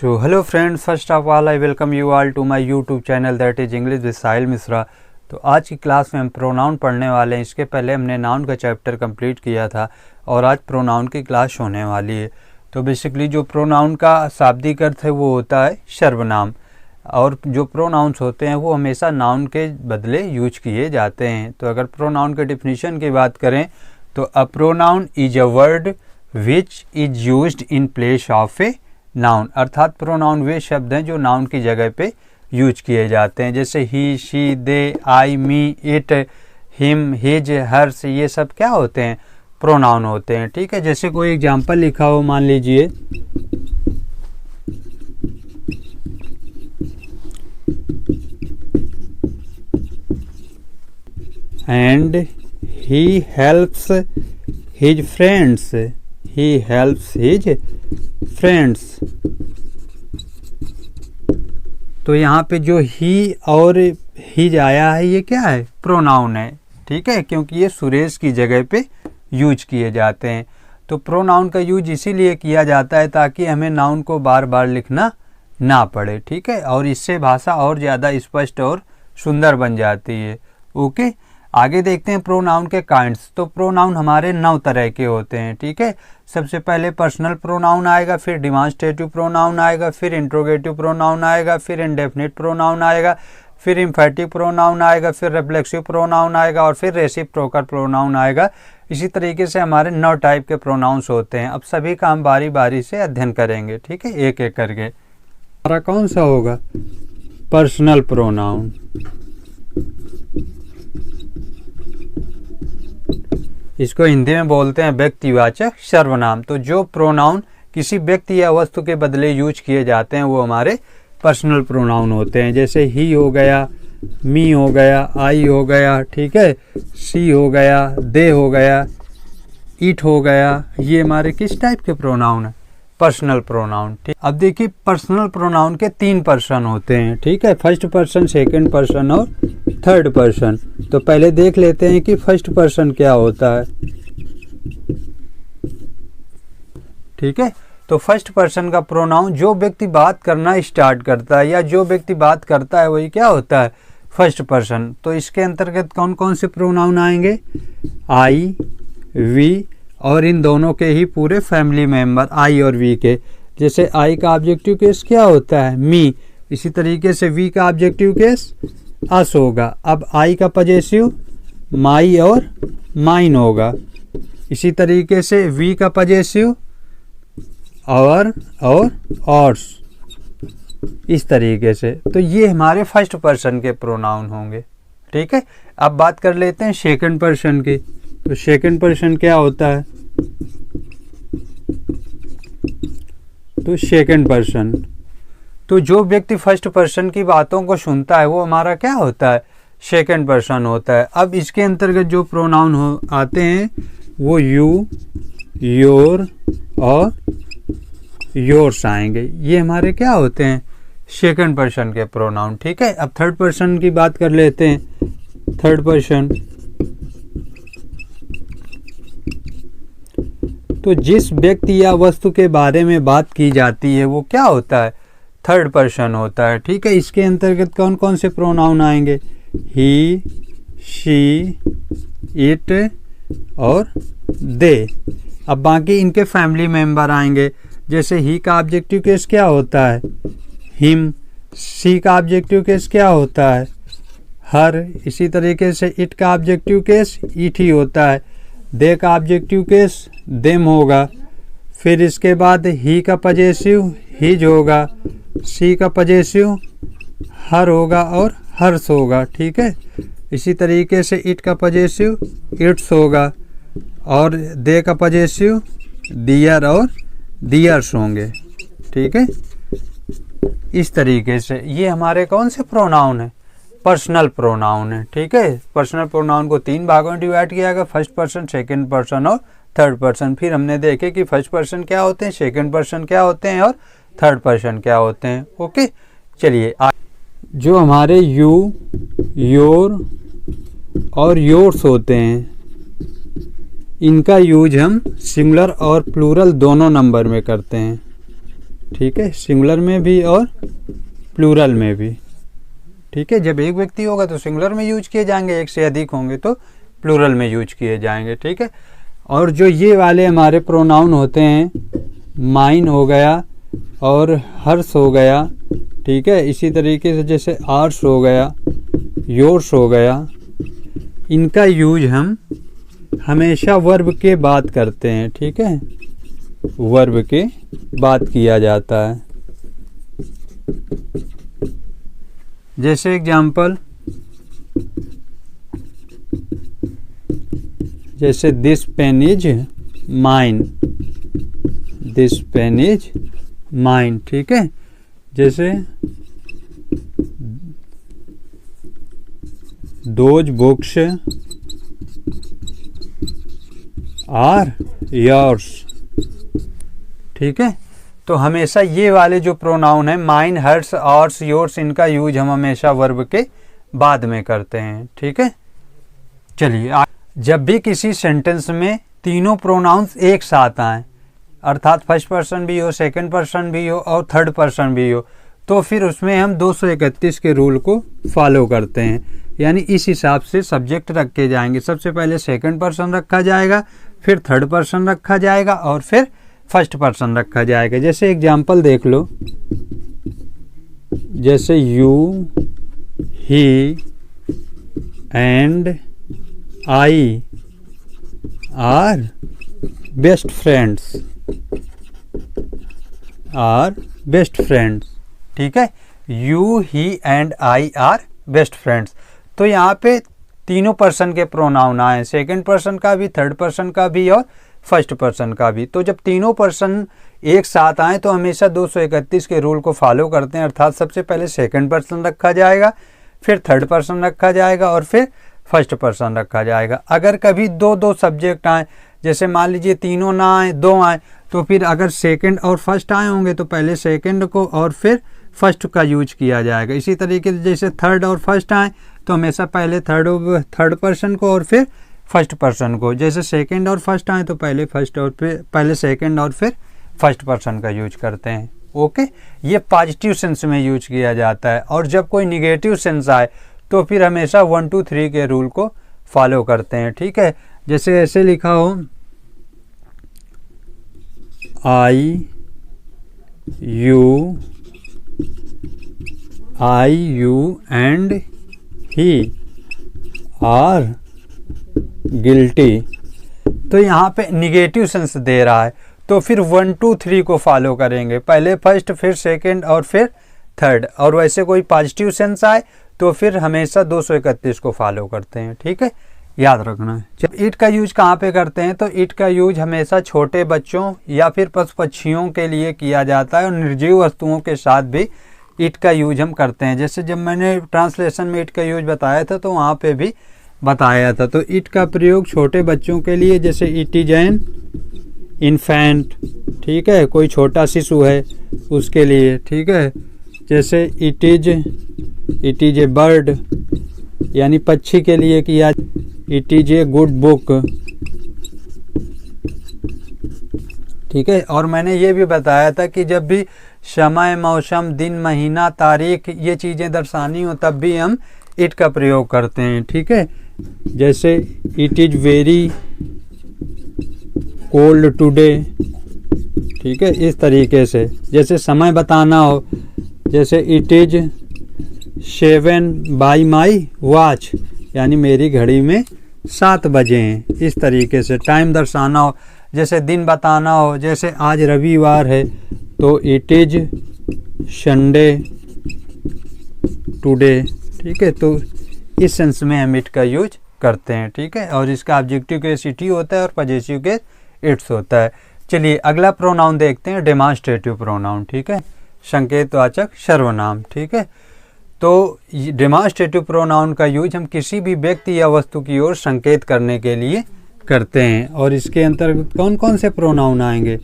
So hello friends, first of all I welcome you all to my YouTube channel that is English with साहिल मिश्रा। तो आज की class में हम pronoun पढ़ने वाले हैं। इसके पहले हमने नाउन का चैप्टर कंप्लीट किया था और आज प्रोनाउन की क्लास होने वाली है। तो बेसिकली जो प्रोनाउन का शाब्दिक अर्थ है वो होता है सर्वनाम, और जो प्रोनाउंस होते हैं वो हमेशा नाउन के बदले यूज किए जाते हैं। तो अगर प्रोनाउन के डिफिनीशन की बात करें तो a pronoun is a word which is used in place of a noun, अर्थात प्रोनाउन वे शब्द हैं जो नाउन की जगह पे यूज किए जाते हैं। जैसे he, she, they, I, me, it, him, his, hers, ये सब क्या होते हैं? प्रोनाउन होते हैं। ठीक है, जैसे कोई एग्जांपल लिखा हो, मान लीजिए and he helps his friends, he helps his friends. तो यहाँ पे जो ही और हिज आया है ये क्या है? प्रोनाउन है। ठीक है, क्योंकि ये सुरेश की जगह पे यूज किए जाते हैं। तो प्रोनाउन का यूज इसीलिए किया जाता है ताकि हमें नाउन को बार बार लिखना ना पड़े। ठीक है, और इससे भाषा और ज़्यादा स्पष्ट और सुंदर बन जाती है। ओके, आगे देखते हैं प्रोनाउन के काइंड्स। तो प्रोनाउन हमारे 9 तरह के होते हैं। ठीक है, सबसे पहले पर्सनल प्रोनाउन आएगा, फिर डिमॉन्स्ट्रेटिव प्रोनाउन आएगा, फिर इंट्रोगेटिव प्रोनाउन आएगा, फिर इंडेफिनिट प्रोनाउन आएगा, फिर एम्फैटिक प्रोनाउन आएगा, फिर रिफ्लेक्सिव प्रोनाउन आएगा और फिर रेसिप्रोकल प्रोनाउन आएगा। इसी तरीके से हमारे 9 टाइप के प्रोनाउंस होते हैं। अब सभी का हम बारी बारी से अध्ययन करेंगे। ठीक है, एक एक करके। हमारा कौन सा होगा? Personal pronoun. इसको हिंदी में बोलते हैं व्यक्तिवाचक सर्वनाम। तो जो प्रोनाउन किसी व्यक्ति या वस्तु के बदले यूज किए जाते हैं वो हमारे पर्सनल प्रोनाउन होते हैं। जैसे ही हो गया, मी हो गया, आई हो गया, ठीक है, सी हो गया, दे हो गया, इट हो गया। ये हमारे किस टाइप के प्रोनाउन है? Personal pronoun. ठीक, अब देखिए पर्सनल प्रोनाउन के 3 पर्सन होते हैं। ठीक है, फर्स्ट पर्सन, सेकंड पर्सन और थर्ड पर्सन। तो पहले देख लेते हैं कि फर्स्ट पर्सन क्या होता है। ठीक है, तो फर्स्ट पर्सन का प्रोनाउन जो व्यक्ति बात करना स्टार्ट करता है या जो व्यक्ति बात करता है वही क्या होता है? First person. तो इसके अंतर्गत कौन कौन से प्रोनाउन आएंगे? आई, वी और इन दोनों के ही पूरे फैमिली मेंबर, आई और वी के। जैसे आई का ऑब्जेक्टिव केस क्या होता है? मी। इसी तरीके से वी का ऑब्जेक्टिव केस अस होगा। अब आई का पजेसिव माई और माइन होगा। इसी तरीके से वी का पजेसिव और ऑर्स, इस तरीके से। तो ये हमारे फर्स्ट पर्सन के प्रोनाउन होंगे। ठीक है, अब बात कर लेते हैं सेकंड पर्सन की। तो सेकंड पर्सन क्या होता है? तो सेकंड पर्सन, तो जो व्यक्ति फर्स्ट पर्सन की बातों को सुनता है वो हमारा क्या होता है? सेकंड पर्सन होता है। अब इसके अंतर्गत जो प्रोनाउन आते हैं वो यू, योर और योर्स आएंगे। ये हमारे क्या होते हैं? सेकंड पर्सन के प्रोनाउन। ठीक है, अब थर्ड पर्सन की बात कर लेते हैं। थर्ड पर्सन, तो जिस व्यक्ति या वस्तु के बारे में बात की जाती है वो क्या होता है? थर्ड पर्सन होता है। ठीक है, इसके अंतर्गत कौन कौन से प्रोनाउन आएंगे? ही, शी, इट और दे। अब बाकी इनके फैमिली मेंबर आएंगे। जैसे ही का ऑब्जेक्टिव केस क्या होता है? हिम। शी का ऑब्जेक्टिव केस क्या होता है? हर। इसी तरीके से इट का ऑब्जेक्टिव केस इट ही होता है। दे का ऑब्जेक्टिव केस देम होगा। फिर इसके बाद ही का पजेसिव हिज होगा। सी का पजेसिव हर होगा और हर्स होगा। ठीक है, इसी तरीके से इट का पजेसिव इट्स होगा और दे का पजेसिव दियर और दियर्स होंगे। ठीक है, इस तरीके से ये हमारे कौन से प्रोनाउन है? पर्सनल प्रोनाउन है। ठीक है, पर्सनल प्रोनाउन को 3 भागों में डिवाइड किया गया, फर्स्ट पर्सन, सेकंड पर्सन और थर्ड पर्सन। फिर हमने देखे कि फर्स्ट पर्सन क्या होते हैं, सेकंड पर्सन क्या होते हैं और थर्ड पर्सन क्या होते हैं। ओके, चलिए जो हमारे यू, योर और योर्स होते हैं इनका यूज हम सिंगुलर और प्लूरल दोनों नंबर में करते हैं। ठीक है, सिंगुलर में भी और प्लूरल में भी। ठीक है, जब एक व्यक्ति होगा तो सिंगुलर में यूज किए जाएंगे, एक से अधिक होंगे तो प्लूरल में यूज किए जाएंगे। ठीक है, और जो ये वाले हमारे प्रोनाउन होते हैं, माइन हो गया और हर्ष हो गया, ठीक है, इसी तरीके से जैसे आर्स हो गया, योर्स हो गया, इनका यूज हम हमेशा वर्ब के बाद करते हैं। ठीक है, वर्ब के बाद किया जाता है। जैसे एग्जाम्पल, जैसे this pen is mine, this pen is mine. ठीक है, जैसे दोज बुक्स आर योर्स। ठीक है, तो हमेशा ये वाले जो प्रोनाउन है, माइन, हर्स, आर्स, योर्स, इनका यूज हम हमेशा वर्ब के बाद में करते हैं। ठीक है, चलिए, जब भी किसी सेंटेंस में तीनों प्रोनाउंस एक साथ आए, अर्थात फर्स्ट पर्सन भी हो, सेकंड पर्सन भी हो और थर्ड पर्सन भी हो, तो फिर उसमें हम 231 के रूल को फॉलो करते हैं। यानी इस हिसाब से सब्जेक्ट रखे जाएंगे। सबसे पहले सेकंड पर्सन रखा जाएगा, फिर थर्ड पर्सन रखा जाएगा और फिर फर्स्ट पर्सन रखा जाएगा। जैसे एग्जाम्पल देख लो, जैसे you, he and I are best friends, are best friends. ठीक है, you, he and I are best friends. तो यहाँ पे तीनों पर्सन के प्रोनाउन आए, सेकंड पर्सन का भी, थर्ड पर्सन का भी और फर्स्ट पर्सन का भी। तो जब तीनों पर्सन एक साथ आए तो हमेशा 231 के रूल को फॉलो करते हैं, अर्थात सबसे पहले सेकंड पर्सन रखा जाएगा, फिर थर्ड पर्सन रखा जाएगा और फिर फर्स्ट पर्सन रखा जाएगा। अगर कभी दो दो सब्जेक्ट आए, जैसे मान लीजिए तीनों ना आए, दो आए, तो फिर अगर सेकंड और फर्स्ट आए होंगे तो पहले सेकंड को और फिर फर्स्ट का यूज किया जाएगा। इसी तरीके से जैसे थर्ड और फर्स्ट आए तो हमेशा पहले थर्ड पर्सन को और फिर फर्स्ट पर्सन को। जैसे सेकंड और फर्स्ट आए तो पहले फर्स्ट और फिर पहले सेकंड और फिर फर्स्ट पर्सन का यूज करते हैं। ओके, ये पॉजिटिव सेंस में यूज किया जाता है। और जब कोई निगेटिव सेंस आए तो फिर हमेशा 1 2 3 के रूल को फॉलो करते हैं। ठीक है, जैसे ऐसे लिखा हो, I you and he are guilty. तो यहाँ पे निगेटिव सेंस दे रहा है तो फिर 1 2 3 को फॉलो करेंगे, पहले फर्स्ट, फिर सेकंड और फिर थर्ड। और वैसे कोई पॉजिटिव सेंस आए तो फिर हमेशा 231 को फॉलो करते हैं। ठीक है, याद रखना है। जब इट का यूज कहाँ पे करते हैं तो इट का यूज हमेशा छोटे बच्चों या फिर पशु पक्षियों के लिए किया जाता है और निर्जीव वस्तुओं के साथ भी इट का यूज हम करते हैं। जैसे जब मैंने ट्रांसलेशन में इट का यूज बताया था तो वहाँ पे भी बताया था। तो इट का प्रयोग छोटे बच्चों के लिए, जैसे इट इज एन इन्फेंट, ठीक है, कोई छोटा शिशु है उसके लिए। ठीक है, जैसे इट इज ए बर्ड, यानी पक्षी के लिए किया, it is a good book. ठीक है, और मैंने ये भी बताया था कि जब भी समय, मौसम, दिन, महीना, तारीख, ये चीज़ें दर्शानी हो तब भी हम इट का प्रयोग करते हैं। ठीक है, जैसे it is very cold today. ठीक है, इस तरीके से। जैसे समय बताना हो, जैसे it is 7 by my watch, यानी मेरी घड़ी में 7 बजे हैं। इस तरीके से टाइम दर्शाना हो, जैसे दिन बताना हो, जैसे आज रविवार है तो इट इज संडे टुडे। ठीक है, तो इस सेंस में हम इट का यूज करते हैं। ठीक है, और इसका ऑब्जेक्टिव केस इट ही होता है और पॉजिटिव केस इट्स होता है। चलिए अगला प्रोनाउन देखते हैं, डेमॉन्स्ट्रेटिव प्रोनाउन। ठीक है, संकेतवाचक सर्वनाम। ठीक है, तो डेमॉन्स्ट्रेटिव प्रोनाउन का यूज हम किसी भी व्यक्ति या वस्तु की ओर संकेत करने के लिए करते हैं। और इसके अंतर्गत कौन कौन से प्रोनाउन आएंगे?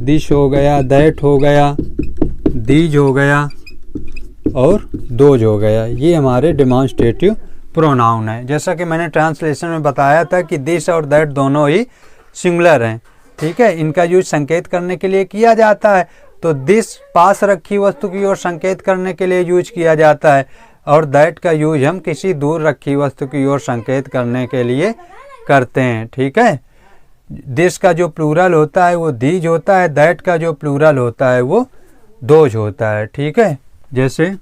दिस हो गया, दैट हो गया, दीज हो गया और दोज हो गया। ये हमारे डेमॉन्स्ट्रेटिव प्रोनाउन है। जैसा कि मैंने ट्रांसलेशन में बताया था कि दिस और दैट दोनों ही सिंगुलर हैं। ठीक है, इनका यूज संकेत करने के लिए किया जाता है। तो दिस पास रखी वस्तु की ओर संकेत करने के लिए यूज किया जाता है, और दैट का यूज हम किसी दूर रखी वस्तु की ओर संकेत करने के लिए करते हैं। ठीक है, दिस का जो प्लूरल होता है वो दीज होता है, दैट का जो प्लूरल होता है वो दोज होता है। ठीक है, जैसे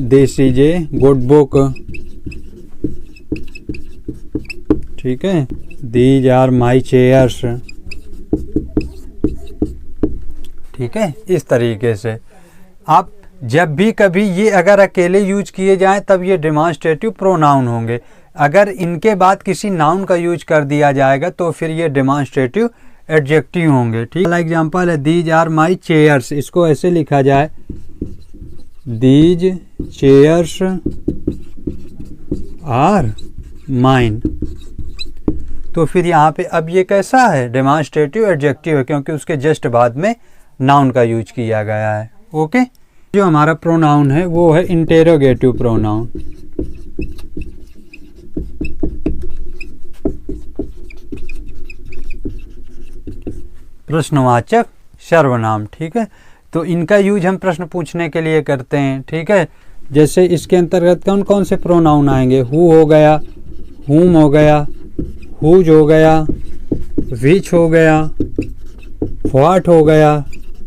this is a good book, ठीक है, दीज आर माई चेयर्स। ठीक है, इस तरीके से आप जब भी कभी ये अगर अकेले यूज किए जाएं तब ये डेमॉन्स्ट्रेटिव प्रोनाउन होंगे। अगर इनके बाद किसी नाउन का यूज कर दिया जाएगा तो फिर ये डेमॉन्स्ट्रेटिव एडजेक्टिव होंगे। ठीक है, एग्जांपल है दीज आर माई चेयर्स, इसको ऐसे लिखा जाए दीज चेयर्स आर माइन। तो फिर यहाँ पे अब ये कैसा है, डेमॉन्स्ट्रेटिव एडजेक्टिव है, क्योंकि उसके जस्ट बाद में नाउन का यूज किया गया है। ओके, जो हमारा प्रोनाउन है वो है इंटेरोगेटिव प्रोनाउन। प्रश्नवाचक सर्वनाम। ठीक है, तो इनका यूज हम प्रश्न पूछने के लिए करते हैं। ठीक है, जैसे इसके अंतर्गत कौन कौन से प्रोनाउन आएंगे, हु हो गया, हुम हो गया, हुज हो गया, विच हो गया, व्हाट हो गया।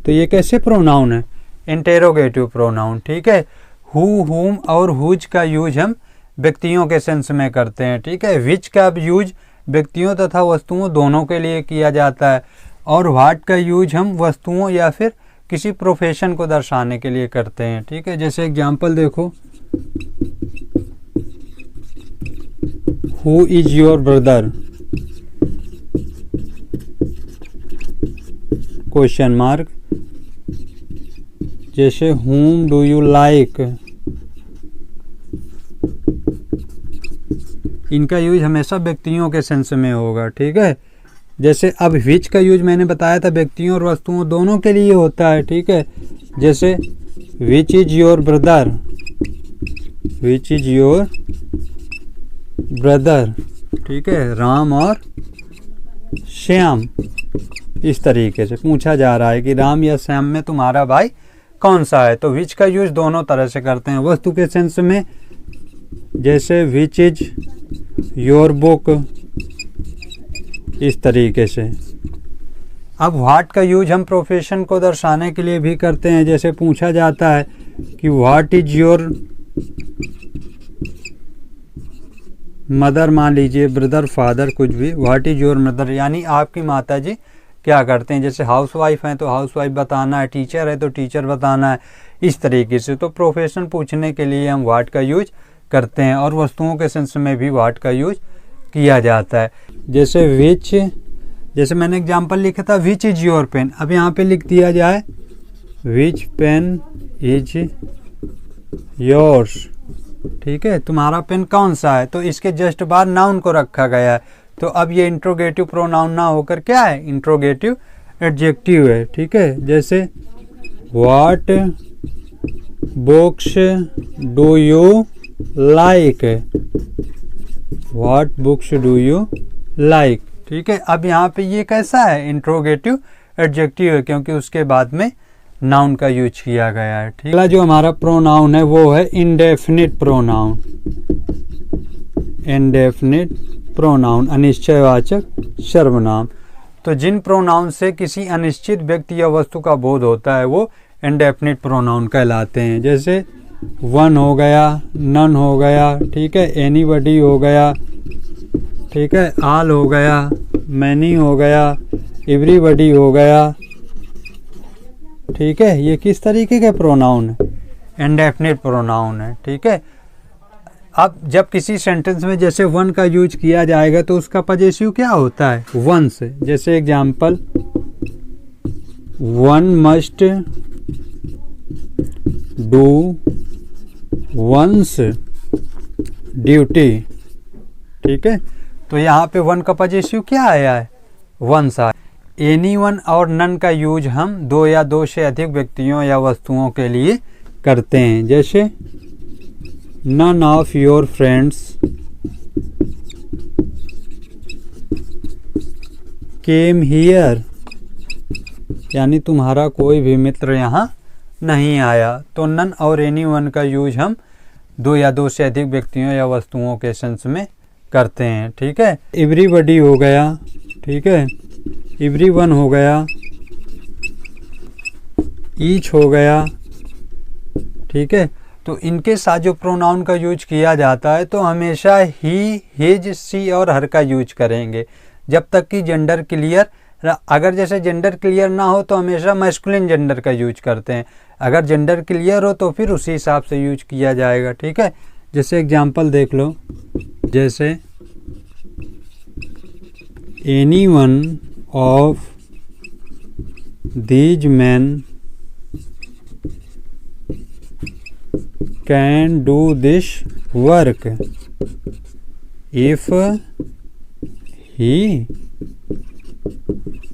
तो ये कैसे प्रोनाउन है, इंटेरोगेटिव प्रोनाउन। ठीक है, हु, हुम और हुज का यूज हम व्यक्तियों के सेंस में करते हैं। ठीक है, विच का यूज व्यक्तियों तथा वस्तुओं दोनों के लिए किया जाता है, और व्हाट का यूज हम वस्तुओं या फिर किसी प्रोफेशन को दर्शाने के लिए करते हैं। ठीक है, जैसे एग्जांपल देखो, who is your brother, question mark. जैसे whom do you like, इनका यूज हमेशा व्यक्तियों के सेंस में होगा। ठीक है, जैसे अब which का यूज मैंने बताया था व्यक्तियों और वस्तुओं दोनों के लिए होता है। ठीक है, जैसे which is your brother, which is your brother। ठीक है, राम और श्याम, इस तरीके से पूछा जा रहा है कि राम या श्याम में तुम्हारा भाई कौन सा है। तो विच का यूज दोनों तरह से करते हैं, वस्तु के सेंस में, जैसे विच इज योर बुक, इस तरीके से। अब व्हाट का यूज हम प्रोफेशन को दर्शाने के लिए भी करते हैं, जैसे पूछा जाता है कि व्हाट इज योर मदर, मान लीजिए ब्रदर, फादर, कुछ भी, व्हाट इज योर मदर, यानी आपकी माता जी क्या करते हैं। जैसे हाउस वाइफ हैं तो हाउस वाइफ बताना है, टीचर है तो टीचर बताना है, इस तरीके से। तो प्रोफेशन पूछने के लिए हम व्हाट का यूज करते हैं, और वस्तुओं के सेंस में भी व्हाट का यूज किया जाता है। जैसे विच, जैसे मैंने एग्जांपल लिखा था विच इज योर पेन, अब यहाँ पे लिख दिया जाए विच पेन इज योर्स। ठीक है, तुम्हारा पेन कौन सा है, तो इसके जस्ट बाद नाउन को रखा गया है। तो अब ये इंट्रोगेटिव प्रोनाउन ना होकर क्या है, इंट्रोगेटिव एडजेक्टिव है। ठीक है, जैसे what books do you like, what books do you like. ठीक है, अब यहाँ पे ये कैसा है, इंट्रोगेटिव एडजेक्टिव है, क्योंकि उसके बाद में नाउन का यूज किया गया है। ठीक है, जो हमारा प्रोनाउन है वो है इंडेफिनिट प्रोनाउन। इंडेफिनिट प्रोनाउन, अनिश्चयवाचक सर्वनाम। तो जिन प्रोनाउन से किसी अनिश्चित व्यक्ति या वस्तु का बोध होता है वो इंडेफिनिट प्रोनाउन कहलाते हैं। जैसे वन हो गया, नन हो गया, ठीक है, एनीबडी हो गया, ठीक है, ऑल हो गया, मैनी हो गया, एवरीबडी हो गया। ठीक है, ये किस तरीके के प्रोनाउन है, इंडेफिनिट प्रोनाउन है। ठीक है, अब जब किसी सेंटेंस में जैसे वन का यूज किया जाएगा तो उसका पजेसिव क्या होता है, वन से। जैसे example, one must do once duty. ठीक है, तो यहाँ पे वन का पजेसिव क्या आया है, वंस आया। एनी वन और नन का यूज हम दो या दो से अधिक व्यक्तियों या वस्तुओं के लिए करते हैं। जैसे none of your friends came here यानी तुम्हारा कोई भी मित्र यहाँ नहीं आया। तो नन और एनीवन का यूज हम दो या दो से अधिक व्यक्तियों या वस्तुओं के सेंस में करते हैं। ठीक है, एवरीबॉडी हो गया, ठीक है, एवरीवन हो गया, ईच हो गया। ठीक है, तो इनके साथ जो प्रोनाउन का यूज किया जाता है तो हमेशा ही, हिज, सी और हर का यूज करेंगे जब तक कि जेंडर क्लियर। अगर जैसे जेंडर क्लियर ना हो तो हमेशा मैस्कुलिन जेंडर का यूज करते हैं, अगर जेंडर क्लियर हो तो फिर उसी हिसाब से यूज किया जाएगा। ठीक है, जैसे एग्जांपल देख लो, जैसे anyone of these man can do this work if he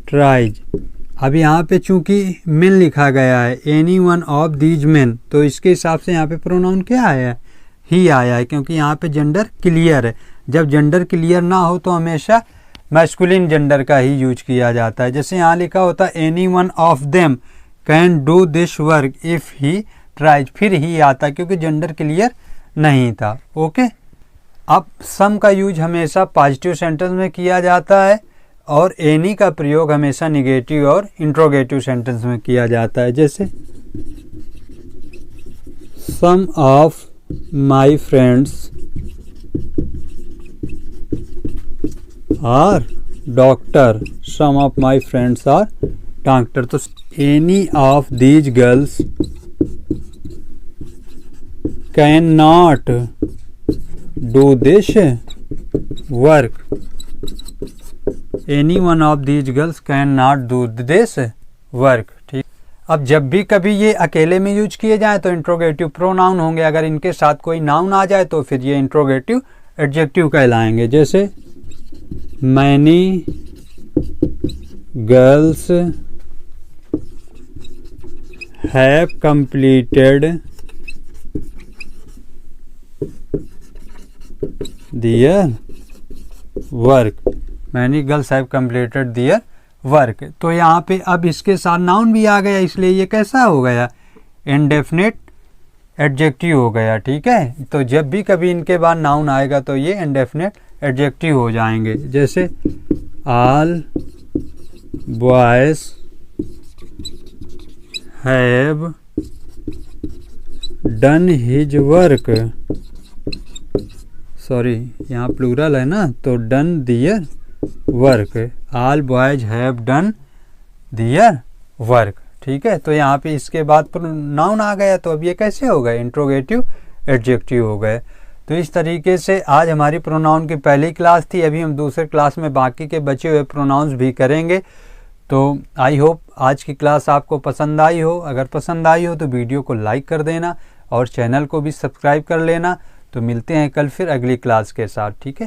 tries. अब यहाँ पे चूंकि मेन लिखा गया है, any one of these main, तो इसके हिसाब से यहाँ पे प्रोनाउन क्या आया है, ही आया है, क्योंकि यहाँ पे जेंडर क्लियर है। जब जेंडर क्लियर ना हो तो हमेशा मैस्कुलिन जेंडर का ही यूज किया जाता है। जैसे यहाँ लिखा होता है any one of them can do this work if he tries, फिर ही आता क्योंकि जेंडर क्लियर नहीं था। ओके, अब सम का यूज हमेशा पॉजिटिव सेंटेंस में किया जाता है और एनी का प्रयोग हमेशा निगेटिव और इंट्रोगेटिव सेंटेंस में किया जाता है। जैसे some of my friends are doctor, some of my friends are doctor. तो any of these girls can not do this work, any one of these girls can not do this work. ठीक, अब जब भी कभी ये अकेले में use किए जाए तो इंट्रोगेटिव प्रोनाउन होंगे, अगर इनके साथ कोई नाउन आ जाए तो फिर ये इंट्रोगेटिव एडजेक्टिव कहलाएंगे। जैसे many girls have completed their work, many girls have completed their work. तो यहाँ पे अब इसके साथ नाउन भी आ गया, इसलिए ये कैसा हो गया, इंडेफिनिट एडजेक्टिव हो गया। ठीक है, तो जब भी कभी इनके बाद नाउन आएगा तो ये इंडेफिनिट एडजेक्टिव हो जाएंगे। जैसे all boys have done his work, sorry यहाँ प्लूरल है ना, तो done their work, all boys have done their work. ठीक है, तो यहाँ पे इसके बाद नाउन आ गया तो अब ये कैसे हो गए, इंट्रोगेटिव एडजेक्टिव हो गए। तो इस तरीके से आज हमारी प्रोनाउन की पहली क्लास थी, अभी हम दूसरे क्लास में बाकी के बचे हुए प्रोनाउंस भी करेंगे। तो आई होप आज की क्लास आपको पसंद आई हो, अगर पसंद आई हो तो वीडियो को लाइक कर देना और चैनल को भी सब्सक्राइब कर लेना। तो मिलते हैं कल फिर अगली क्लास के साथ। ठीक है।